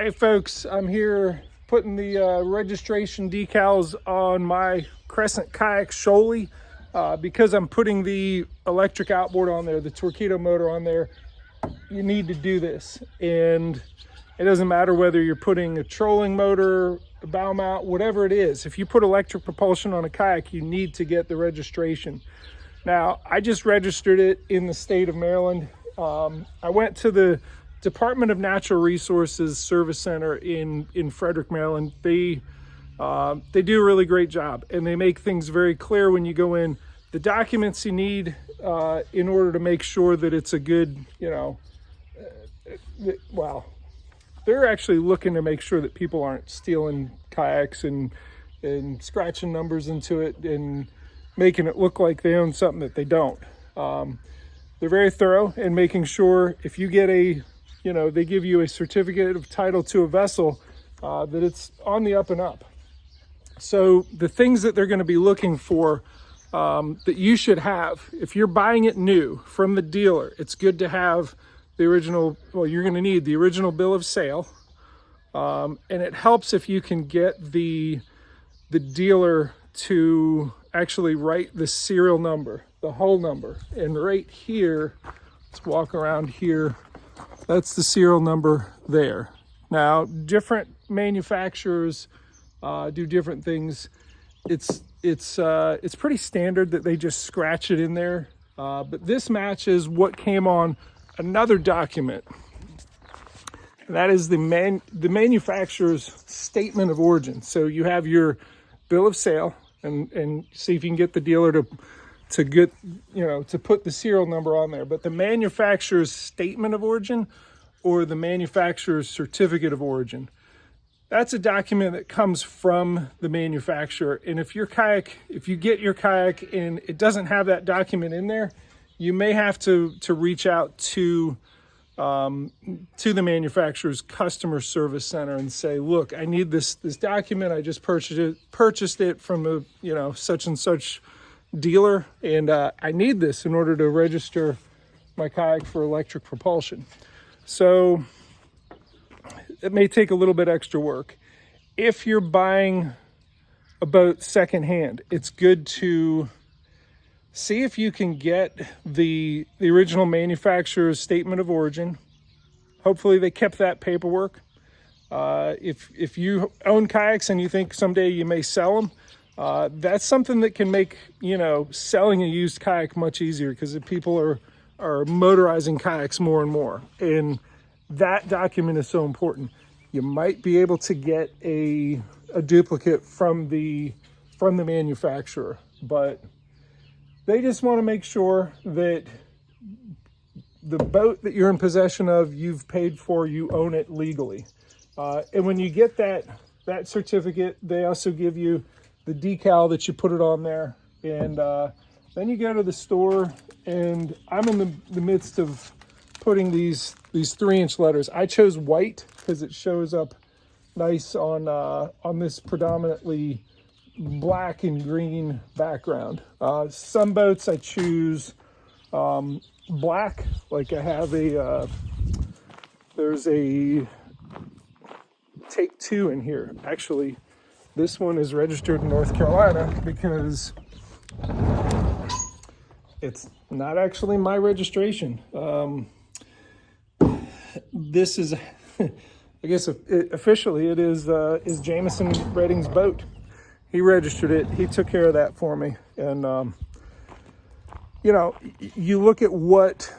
Hey folks, I'm here putting the registration decals on my Crescent Kayak Shoaly because I'm putting the electric outboard on there, the Torpedo motor on there. You need to do this, and it doesn't matter whether you're putting a trolling motor, a bow mount, whatever it is. If you put electric propulsion on a kayak, you need to get the registration. Now, I just registered it in the state of Maryland. I went to the Department of Natural Resources Service Center in Frederick, Maryland. They do a really great job, and they make things very clear when you go in. The documents you need in order to make sure that it's a good, well, they're actually looking to make sure that people aren't stealing kayaks and scratching numbers into it and making it look like they own something that they don't. They're very thorough in making sure if you get they give you a certificate of title to a vessel, that it's on the up and up. So the things that they're going to be looking for that you should have, if you're buying it new from the dealer, it's good to have the original, you're going to need the original bill of sale. And it helps if you can get the dealer to actually write the serial number, the whole number. And right here, let's walk around here. That's the serial number there. Now, different manufacturers do different things. It's pretty standard that they just scratch it in there. But this matches what came on another document. And that is the manufacturer's statement of origin. So you have your bill of sale, and see if you can get the dealer to get, to put the serial number on there. But the manufacturer's statement of origin or the manufacturer's certificate of origin, that's a document that comes from the manufacturer. And if you get your kayak and it doesn't have that document in there, you may have to reach out to the manufacturer's customer service center and say, look, I need this document. I just purchased it from a such and such dealer, and I need this in order to register my kayak for electric propulsion. So it may take a little bit extra work. If you're buying a boat secondhand, it's good to see if you can get the original manufacturer's statement of origin. Hopefully they kept that paperwork. If you own kayaks and you think someday you may sell them, that's something that can make selling a used kayak much easier, because people are motorizing kayaks more and more, and that document is so important. You might be able to get a duplicate from the manufacturer, but they just want to make sure that the boat that you're in possession of, you've paid for, you own it legally. And when you get that certificate, they also give you the decal that you put it on there. And then you go to the store, and I'm in the midst of putting these 3-inch letters. I chose white because it shows up nice on this predominantly black and green background. Some boats I choose black, like I have there's a Take 2 in here. Actually, this one is registered in North Carolina because it's not actually my registration. This is, I guess officially it is Jameson Redding's boat. He registered it. He took care of that for me. And, you look at what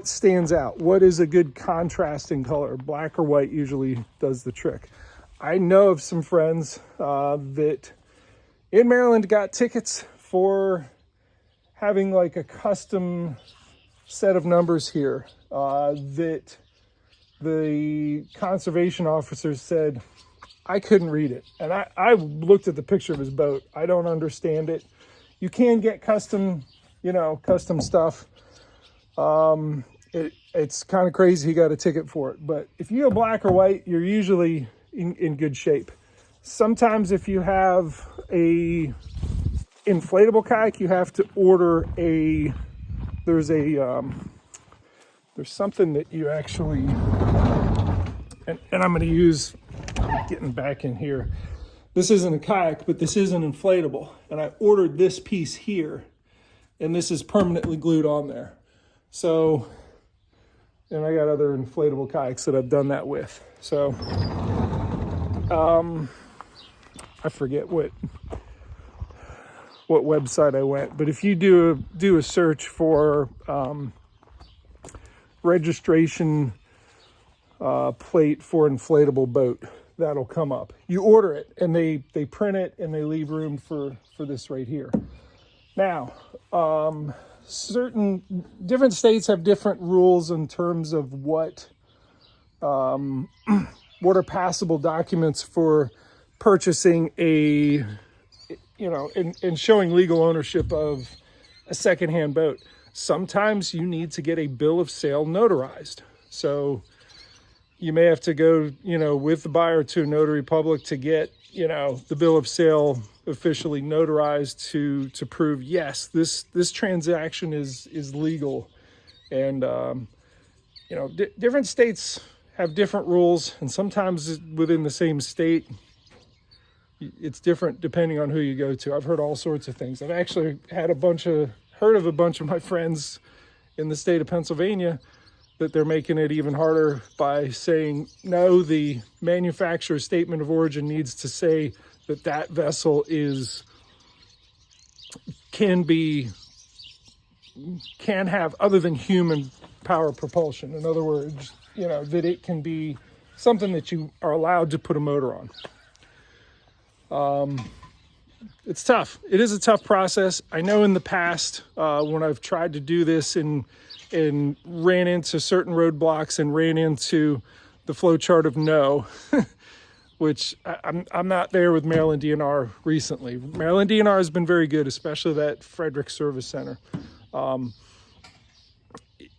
stands out. What is a good contrasting color? Black or white usually does the trick. I know of some friends that in Maryland got tickets for having like a custom set of numbers here that the conservation officers said, I couldn't read it. And I looked at the picture of his boat. I don't understand it. You can get custom stuff. It's kind of crazy he got a ticket for it. But if you go black or white, you're usually in good shape. Sometimes if you have a inflatable kayak, you have to order there's something that you actually And I'm going to use, I'm getting back in here. This isn't a kayak, but this is an inflatable. And I ordered this piece here, and this is permanently glued on there. So, and I got other inflatable kayaks that I've done that with. So, I forget what website I went, but if you do a search for registration plate for inflatable boat, that'll come up. You order it and they print it and they leave room for this right here. Now, certain different states have different rules in terms of what are passable documents for purchasing a, and showing legal ownership of a secondhand boat. Sometimes you need to get a bill of sale notarized. So you may have to go, with the buyer to a notary public to get, the bill of sale officially notarized to prove, yes, this transaction is legal. And, different states have different rules, and sometimes within the same state, it's different depending on who you go to. I've heard all sorts of things. I've actually heard of a bunch of my friends in the state of Pennsylvania that they're making it even harder by saying, no, the manufacturer's statement of origin needs to say that vessel can have other than human power propulsion. In other words, that it can be something that you are allowed to put a motor on. It's tough. It is a tough process. I know in the past, when I've tried to do this and ran into certain roadblocks and ran into the flow chart of no, which I'm not there with Maryland DNR recently. Maryland DNR has been very good, especially that Frederick Service Center.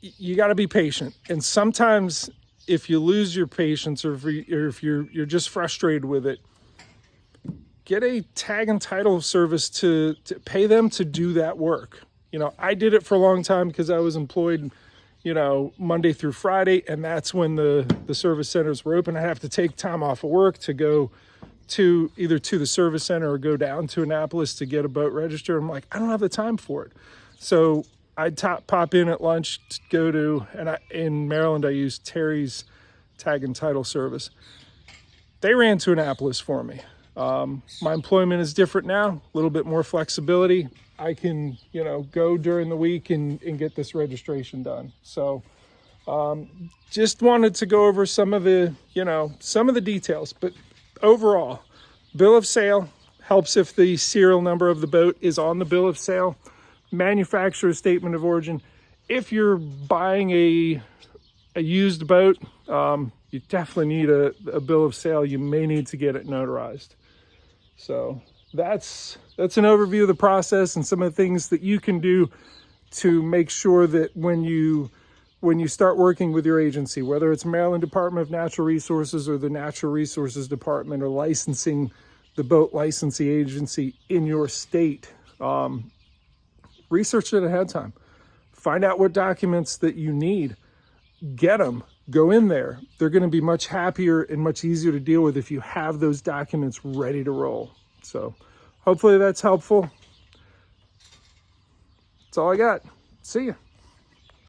You got to be patient. And sometimes if you lose your patience or if you're just frustrated with it, get a tag and title service to pay them to do that work. I did it for a long time because I was employed, Monday through Friday, and that's when the service centers were open. I have to take time off of work to go to either to the service center or go down to Annapolis to get a boat registered. I'm like, I don't have the time for it. So I'd pop in at lunch to go to, and in Maryland, I used Terry's tag and title service. They ran to Annapolis for me. My employment is different now, a little bit more flexibility. I can, go during the week and get this registration done. So, just wanted to go over some of the details, but overall, bill of sale helps if the serial number of the boat is on the bill of sale. Manufacturer's statement of origin. If you're buying a used boat, you definitely need a bill of sale. You may need to get it notarized. So that's an overview of the process and some of the things that you can do to make sure that when you start working with your agency, whether it's Maryland Department of Natural Resources or the Natural Resources Department or licensing the boat licensing agency in your state, research it ahead of time. Find out what documents that you need. Get them. Go in there. They're going to be much happier and much easier to deal with if you have those documents ready to roll. So hopefully that's helpful. That's all I got. See ya.